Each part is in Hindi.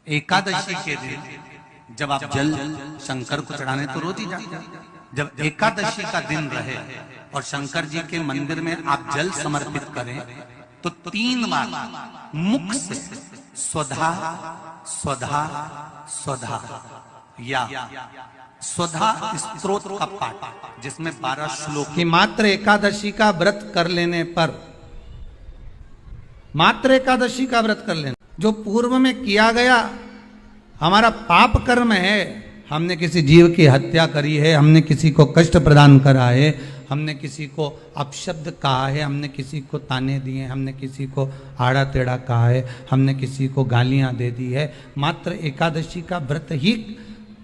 एकादशी के दिन जब आप जल शंकर को चढ़ाने तो रोज ही जाते हैं। जब एकादशी का दिन रहे और शंकर जी के मंदिर में आप जल समर्पित करें तो 3 बार मुख से स्वधा स्वधा स्वधा या स्वधा स्तोत्र का पाठ, जिसमें 12 श्लोक कि मात्र एकादशी का व्रत कर लेने पर, मात्र एकादशी का व्रत कर लेना, जो पूर्व में किया गया हमारा पाप कर्म है, हमने किसी जीव की हत्या करी है, हमने किसी को कष्ट प्रदान करा है, हमने किसी को अपशब्द कहा है, हमने किसी को ताने दिए, हमने किसी को आड़ा टेढ़ा कहा है, हमने किसी को गालियां दे दी है, मात्र एकादशी का व्रत ही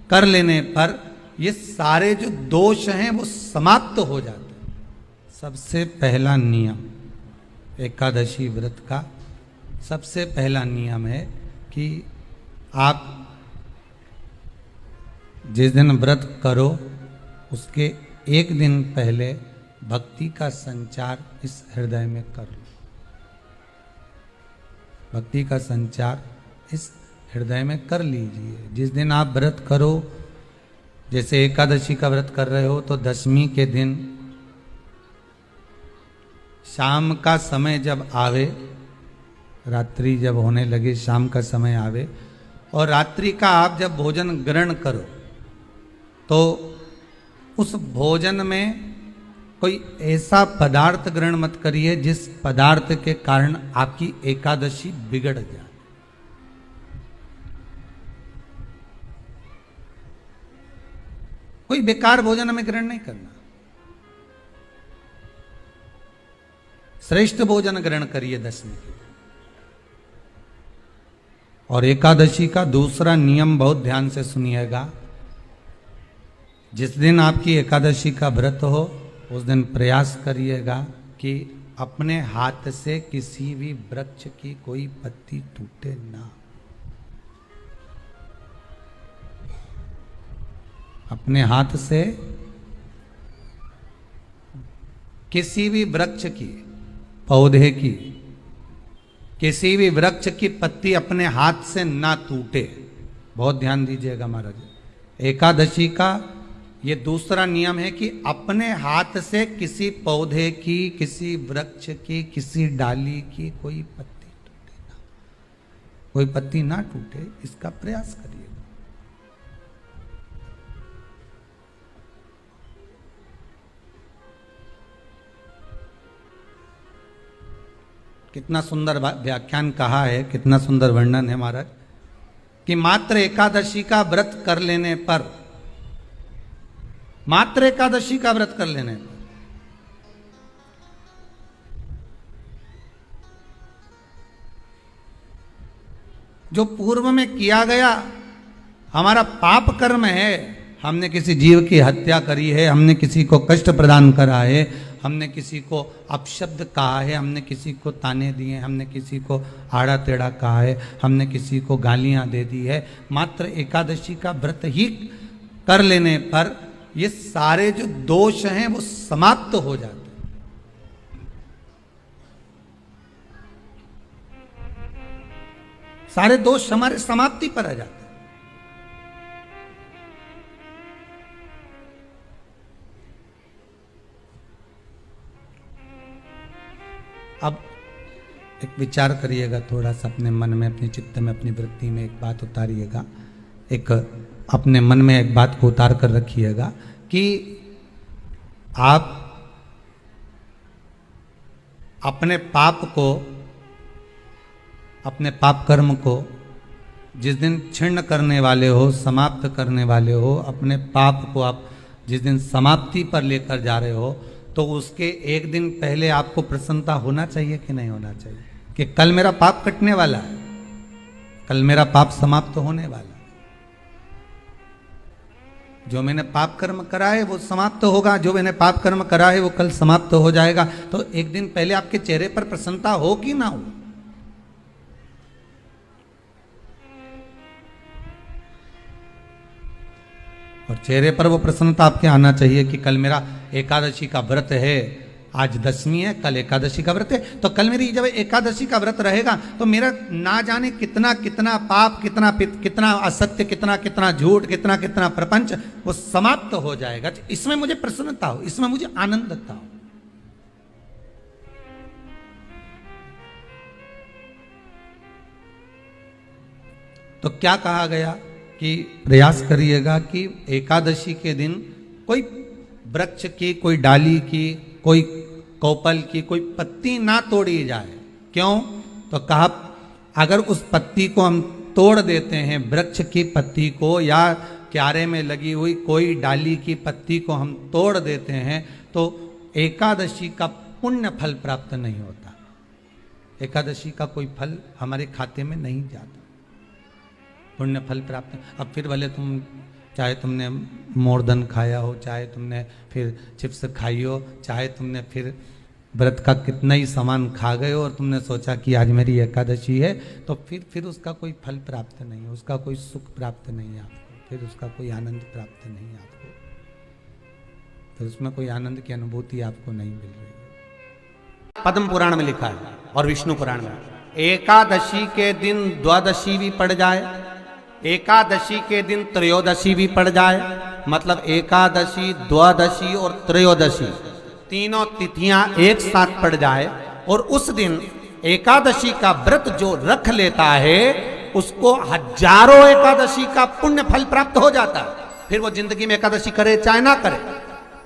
कर लेने पर ये सारे जो दोष हैं वो समाप्त हो जाते हैं। सबसे पहला नियम एकादशी व्रत का सबसे पहला नियम है कि आप जिस दिन व्रत करो उसके एक दिन पहले भक्ति का संचार इस हृदय में कर लो। भक्ति का संचार इस हृदय में कर लीजिए। जिस दिन आप व्रत करो, जैसे एकादशी का व्रत कर रहे हो तो दशमी के दिन शाम का समय जब आवे, रात्रि जब होने लगे, शाम का समय आवे और रात्रि का आप जब भोजन ग्रहण करो तो उस भोजन में कोई ऐसा पदार्थ ग्रहण मत करिए जिस पदार्थ के कारण आपकी एकादशी बिगड़ जाए। कोई बेकार भोजन हमें ग्रहण नहीं करना, श्रेष्ठ भोजन ग्रहण करिए दशमी के। और एकादशी का दूसरा नियम बहुत ध्यान से सुनिएगा। जिस दिन आपकी एकादशी का व्रत हो उस दिन प्रयास करिएगा कि अपने हाथ से किसी भी वृक्ष की कोई पत्ती टूटे ना। अपने हाथ से किसी भी वृक्ष की, पौधे की, किसी भी वृक्ष की पत्ती अपने हाथ से ना टूटे। बहुत ध्यान दीजिएगा महाराज। एकादशी का ये दूसरा नियम है कि अपने हाथ से किसी पौधे की, किसी वृक्ष की, किसी डाली की कोई पत्ती टूटे ना, कोई पत्ती ना टूटे, इसका प्रयास करिए। कितना सुंदर व्याख्यान कहा है, कितना सुंदर वर्णन है महाराज कि मात्र एकादशी का व्रत कर लेने पर, मात्र एकादशी का व्रत कर लेने पर जो पूर्व में किया गया हमारा पाप कर्म है, हमने किसी जीव की हत्या करी है, हमने किसी को कष्ट प्रदान करा है, हमने किसी को अपशब्द कहा है, हमने किसी को ताने दिए, हमने किसी को आड़ा टेढ़ा कहा है, हमने किसी को गालियां दे दी है, मात्र एकादशी का व्रत ही कर लेने पर ये सारे जो दोष हैं वो समाप्त हो जाते हैं। सारे दोष हमारे समाप्ति पर आ जाते हैं। अब एक विचार करिएगा थोड़ा सा अपने मन में, अपने चित्त में, अपनी वृत्ति में एक बात उतारिएगा। एक अपने मन में एक बात को उतार कर रखिएगा कि आप अपने पाप को, अपने पाप कर्म को जिस दिन छिन्न करने वाले हो, समाप्त करने वाले हो, अपने पाप को आप जिस दिन समाप्ति पर लेकर जा रहे हो तो उसके एक दिन पहले आपको प्रसन्नता होना चाहिए कि नहीं होना चाहिए कि कल मेरा पाप कटने वाला है, कल मेरा पाप समाप्त होने वाला है, जो मैंने पाप कर्म करा है वो समाप्त होगा, जो मैंने पाप कर्म करा है वो कल समाप्त हो जाएगा। तो एक दिन पहले आपके चेहरे पर प्रसन्नता हो कि ना हो? और चेहरे पर वो प्रसन्नता आपके आना चाहिए कि कल मेरा एकादशी का व्रत है, आज दशमी है, कल एकादशी का व्रत है, तो कल मेरी जब एकादशी का व्रत रहेगा तो मेरा ना जाने कितना कितना पाप, कितना कितना असत्य, कितना कितना झूठ, कितना कितना प्रपंच वो समाप्त हो जाएगा। इसमें मुझे प्रसन्नता हो, इसमें मुझे आनंदता हो। तो क्या कहा गया कि प्रयास करिएगा कि एकादशी के दिन कोई वृक्ष की, कोई डाली की, कोई कोपल की कोई पत्ती ना तोड़ी जाए। क्यों? तो कहा अगर उस पत्ती को हम तोड़ देते हैं, वृक्ष की पत्ती को या क्यारे में लगी हुई कोई डाली की पत्ती को हम तोड़ देते हैं तो एकादशी का पुण्य फल प्राप्त नहीं होता, एकादशी का कोई फल हमारे खाते में नहीं जाता, पुण्य फल प्राप्त। अब फिर भले तुम चाहे तुमने मोरधन खाया हो, चाहे तुमने फिर चिप्स खाई हो, चाहे तुमने फिर व्रत का कितना ही सामान खा गए हो और तुमने सोचा कि आज मेरी एकादशी है, तो फिर उसका कोई फल प्राप्त नहीं है, उसका कोई सुख प्राप्त नहीं है आपको, फिर उसका कोई आनंद प्राप्त नहीं है आपको, फिर उसमें कोई आनंद की अनुभूति आपको नहीं मिल रही है। पद्म पुराण में लिखा है और विष्णु पुराण में, एकादशी के दिन द्वादशी भी पड़ जाए, एकादशी के दिन त्रयोदशी भी पड़ जाए, मतलब एकादशी, द्वादशी और त्रयोदशी तीनों तिथियां एक साथ पड़ जाए और उस दिन एकादशी का व्रत जो रख लेता है उसको हजारों एकादशी का पुण्य फल प्राप्त हो जाता है। फिर वो जिंदगी में एकादशी करे चाहे ना करे।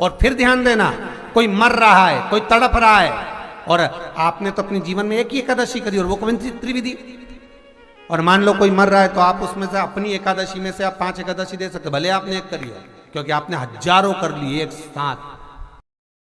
और फिर ध्यान देना, कोई मर रहा है, कोई तड़प रहा है और आपने तो अपने जीवन में एक ही एकादशी करी और वो कौन सी त्रिविधि, और मान लो कोई मर रहा है तो आप उसमें से अपनी एकादशी में से आप 5 एकादशी दे सकते, भले आपने एक करी हो, क्योंकि आपने हजारों कर ली एक साथ।